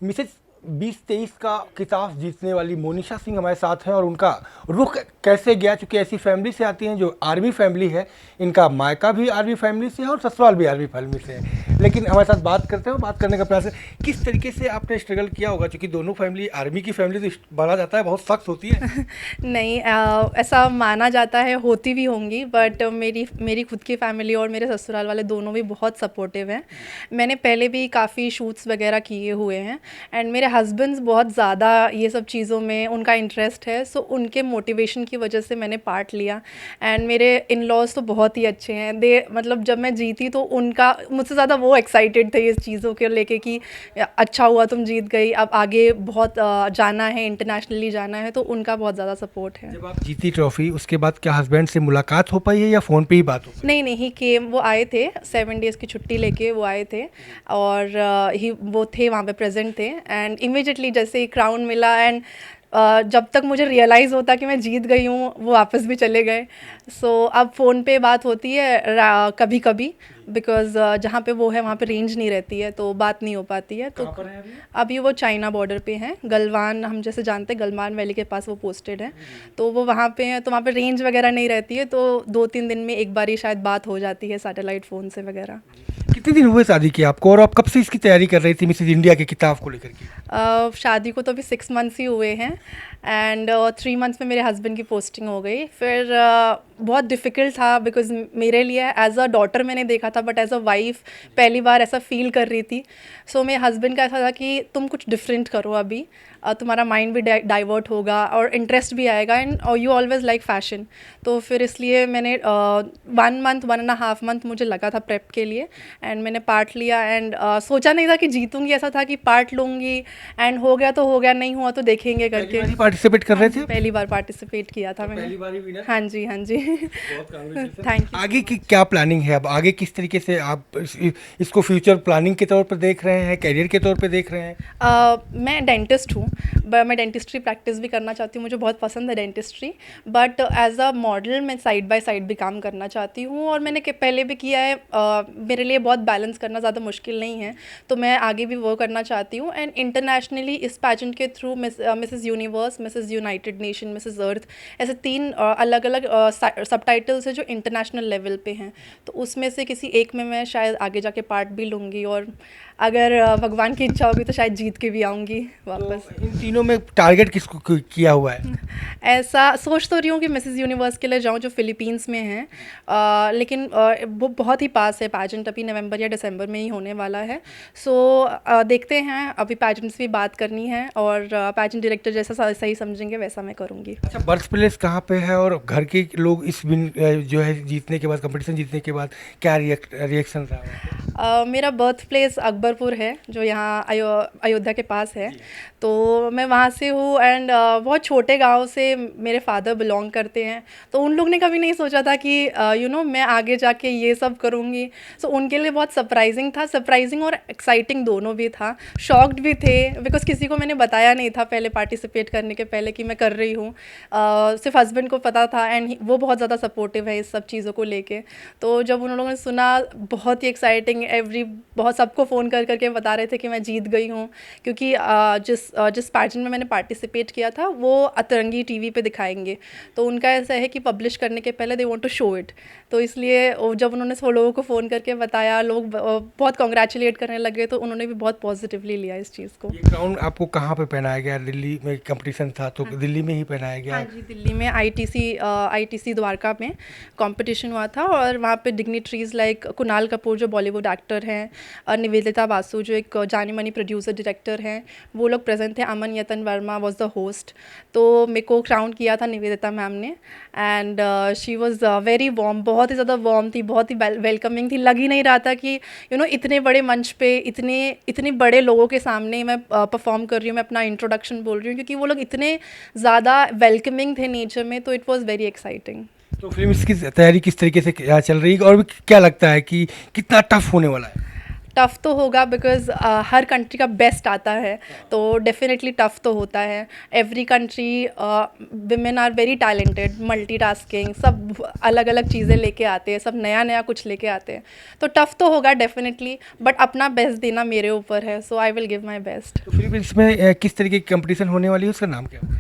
Mrs 2023 का खिताब जीतने वाली मोनिशा सिंह हमारे साथ हैं और उनका रुख कैसे गया, चूँकि ऐसी फैमिली से आती हैं जो आर्मी फैमिली है। इनका मायका भी आर्मी फैमिली से है और ससुराल भी आर्मी फैमिली से है, लेकिन हमारे साथ बात करते हैं, बात करने का प्रयास है। किस तरीके से आपने स्ट्रगल किया होगा, चूँकि दोनों फैमिली आर्मी की फैमिली तो माना जाता है बहुत सख्त होती है। नहीं, ऐसा माना जाता है, होती भी होंगी, बट मेरी मेरी खुद की फैमिली और मेरे ससुराल वाले दोनों भी बहुत सपोर्टिव हैं। मैंने पहले भी काफ़ी शूट्स वगैरह किए हुए हैं एंड मेरे हस्बैंड्स बहुत ज़्यादा ये सब चीज़ों में उनका इंटरेस्ट है, सो उनके मोटिवेशन की वजह से मैंने पार्ट लिया। एंड मेरे इन लॉज तो बहुत ही अच्छे हैं। दे मतलब जब मैं जीती तो उनका मुझसे ज़्यादा वो एक्साइटेड थे इस चीज़ों के लेके कि अच्छा हुआ तुम जीत गई, अब आगे बहुत जाना है, इंटरनेशनली जाना है, तो उनका बहुत ज़्यादा सपोर्ट है। जब आप जीती ट्रॉफी, उसके बाद क्या हस्बैंड से मुलाकात हो पाई है या फ़ोन पे ही बात हो पाई? नहीं नहीं, ही केम, वो आए थे 7 डेज़ की छुट्टी लेके वो आए थे और ही वो थे वहाँ पे प्रेजेंट थे एंड इमिजिएटली जैसे ही क्राउन मिला एंड जब तक मुझे रियलाइज़ होता कि मैं जीत गई हूँ वो वापस भी चले गए। सो अब फ़ोन पे बात होती है कभी कभी, बिकॉज़ जहाँ पे वो है वहाँ पे रेंज नहीं रहती है तो बात नहीं हो पाती है। तो कहाँ पर है अभी? अभी वो चाइना बॉर्डर पे हैं, गलवान, हम जैसे जानते हैं गलवान वैली के पास वो पोस्टेड है, तो वो वहाँ पे हैं, तो वहाँ पे रेंज वगैरह नहीं रहती है, तो 2-3 दिन में एक बार ही शायद बात हो जाती है सैटेलाइट फ़ोन से वगैरह। कितने दिन हुए शादी की आपको, और आप कब से इसकी तैयारी कर रही थी मिसेज इंडिया के खिताब को लेकर के? शादी को तो अभी 6 मंथ्स ही हुए हैं एंड 3 मंथ्स में मेरे हस्बैंड की पोस्टिंग हो गई। फिर बहुत डिफ़िकल्ट था बिकॉज़ मेरे लिए एज़ अ डॉटर मैंने देखा था, बट एज़ अ वाइफ़ पहली बार ऐसा फ़ील कर रही थी। सो मेरे हस्बैंड का ऐसा था कि तुम कुछ डिफरेंट करो अभी, तुम्हारा माइंड भी डाइवर्ट होगा और इंटरेस्ट भी आएगा and you always like fashion. तो फिर इसलिए मैंने 1 मंथ 1.5 मंथ मुझे लगा था प्रेप के लिए एंड मैंने पार्ट लिया एंड सोचा नहीं था कि जीतूंगी, ऐसा था कि पार्ट लूँगी एंड हो गया तो हो गया, नहीं हुआ तो देखेंगे करके। पार्टिसिपेट कर हाँ रहे जी, थे? पहली बार पार्टिसिपेट किया था मैंने। पहली बार ही विनर। हाँ जी, हाँ जी। बहुत कांग्रेचुलेशन। थैंक यू आगे सो की मच। क्या प्लानिंग है, अब आगे किस तरीके से आप इसको फ्यूचर प्लानिंग के तौर पर देख रहे हैं, करियर के तौर पे देख रहे हैं? मैं डेंटिस्ट हूँ, मैं डेंटिस्ट्री प्रैक्टिस भी करना चाहती हूँ, मुझे बहुत पसंद है dentistry, but as a model मैं साइड बाय साइड भी काम करना चाहती हूँ और मैंने पहले भी किया है। मेरे लिए बहुत बैलेंस करना ज़्यादा मुश्किल नहीं है, तो मैं आगे भी वो करना चाहती हूँ एंड इंटरनेशनली इस पैजेंट के through Mrs Universe, Mrs United Nation, Mrs Earth, ऐसे 3 अलग अलग सब टाइटल्स है जो इंटरनेशनल लेवल पे हैं, तो उसमें से किसी एक में मैं शायद आगे जाके पार्ट भी लूँगी और अगर भगवान की इच्छा होगी तो शायद जीत के भी आऊँगी वापस। तो इन तीनों में टारगेट किसको किया हुआ है? ऐसा सोच तो रही हूँ कि मिसेस यूनिवर्स के लिए जाऊँ जो फ़िलीपींस में है, लेकिन वो बहुत ही पास है पैजेंट, अभी नवंबर या दिसंबर में ही होने वाला है। सो देखते हैं, अभी पैजेंट से भी बात करनी है और पैजेंट डायरेक्टर जैसा सही समझेंगे वैसा मैं करूँगी। अच्छा, बर्थ प्लेस कहाँ पे है और घर के लोग इस जो है जीतने के बाद, कंपटीशन जीतने के बाद क्या रिएक्शन रहा वहाँ पे? मेरा बर्थ प्लेस अकबरपुर है जो यहाँ अयोध्या के पास है, तो मैं वहाँ से हूँ एंड बहुत छोटे गांव से मेरे फादर बिलोंग करते हैं, तो उन लोग ने कभी नहीं सोचा था कि मैं आगे जाके ये सब करूँगी। सो उनके लिए बहुत सरप्राइजिंग था, सरप्राइजिंग और एक्साइटिंग दोनों भी था, शॉक्ड भी थे बिकॉज़ किसी को मैंने बताया नहीं था पहले पार्टिसिपेट करने के पहले कि मैं कर रही हूँ। सिर्फ हस्बैंड को पता था एंड वो बहुत ज़्यादा सपोर्टिव है इस सब चीज़ों को लेके। तो जब उन लोगों ने सुना, बहुत ही एक्साइटिंग, बहुत सबको फ़ोन कर करके बता रहे थे कि मैं जीत गई हूँ, क्योंकि जिस पैजेंट में मैंने पार्टिसिपेट किया था वो अतरंगी टीवी पे दिखाएंगे, तो उनका ऐसा है कि पब्लिश करने के पहले they want to show it, तो इसलिए जब उन्होंने सब लोगों को फ़ोन करके बताया, लोग बहुत कॉन्ग्रेचुलेट करने लगे, तो उन्होंने भी बहुत पॉजिटिवली लिया इस चीज़ को। ये क्राउन आपको कहाँ पे पहनाया गया? दिल्ली में कंपटीशन था तो दिल्ली में ही पहनाया हाँ गया? जी, दिल्ली में आईटीसी द्वारका में कंपटीशन हुआ था और वहाँ पे डिग्निटरीज़ लाइक कुणाल कपूर जो बॉलीवुड एक्टर हैं, निवेदिता बासु जो एक जानी मानी प्रोड्यूसर डायरेक्टर हैं, वो लोग प्रेजेंट थे। अमन यतन वर्मा वाज द होस्ट, तो मेरे को क्राउन किया था निवेदिता मैम ने and she was very warm, बहुत ही ज़्यादा वार्म थी, बहुत ही वेलकमिंग थी। लग ही नहीं रहा था कि इतने बड़े मंच पे इतने इतने बड़े लोगों के सामने मैं परफॉर्म कर रही हूँ, मैं अपना इंट्रोडक्शन बोल रही हूँ, क्योंकि वो लोग इतने ज़्यादा वेलकमिंग थे नेचर में, तो इट वाज वेरी एक्साइटिंग। तो फिल्म इसकी तैयारी किस तरीके से क्या चल रही है और भी क्या लगता है कि कितना टफ होने वाला है? टफ़ तो होगा बिकॉज़ हर कंट्री का बेस्ट आता है, तो डेफिनेटली टफ़ तो होता है। Every country women are very talented, multitasking, सब अलग-अलग चीज़ें लेके आते हैं, सब नया-नया कुछ लेके आते हैं। तो टफ़ तो होगा डेफिनेटली, बट अपना बेस्ट देना मेरे ऊपर है, so I will give my best. तो फिलीपींस में किस तरीके की कंपटीशन होने वाली है, उसका नाम क्या है?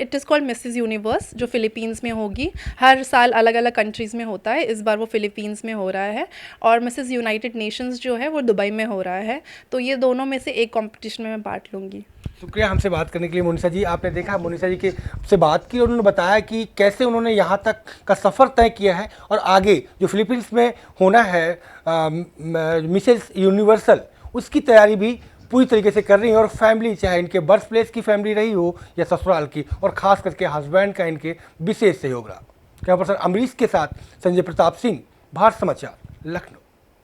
It is called Mrs universe, जो फ़िलीपींस में होगी। हर साल अलग-अलग कंट्रीज़ में होता है, इस बार वो फ़िलीपींस में हो रहा है। और मिसेस यूनाइटेड नेशंस जो है वो दुबई में हो रहा है। तो ये दोनों में से एक कॉम्पिटिशन में मैं पार्ट लूँगी। शुक्रिया हमसे बात करने के लिए मोनिशा जी। आपने देखा मोनिशा जी के से बात की और उन्होंने बताया कि कैसे उन्होंने यहाँ तक का सफ़र तय किया है और आगे जो फिलीपींस में होना है मिसेस यूनिवर्सल, उसकी तैयारी भी पूरी तरीके से कर रही है। और फैमिली, चाहे इनके बर्थ प्लेस की फैमिली रही हो या ससुराल की, और ख़ास करके हस्बैंड का इनके विशेष सहयोग रहा। कैमरा पर्सन अमरीश के साथ संजय प्रताप सिंह, भारत समाचार, लखनऊ।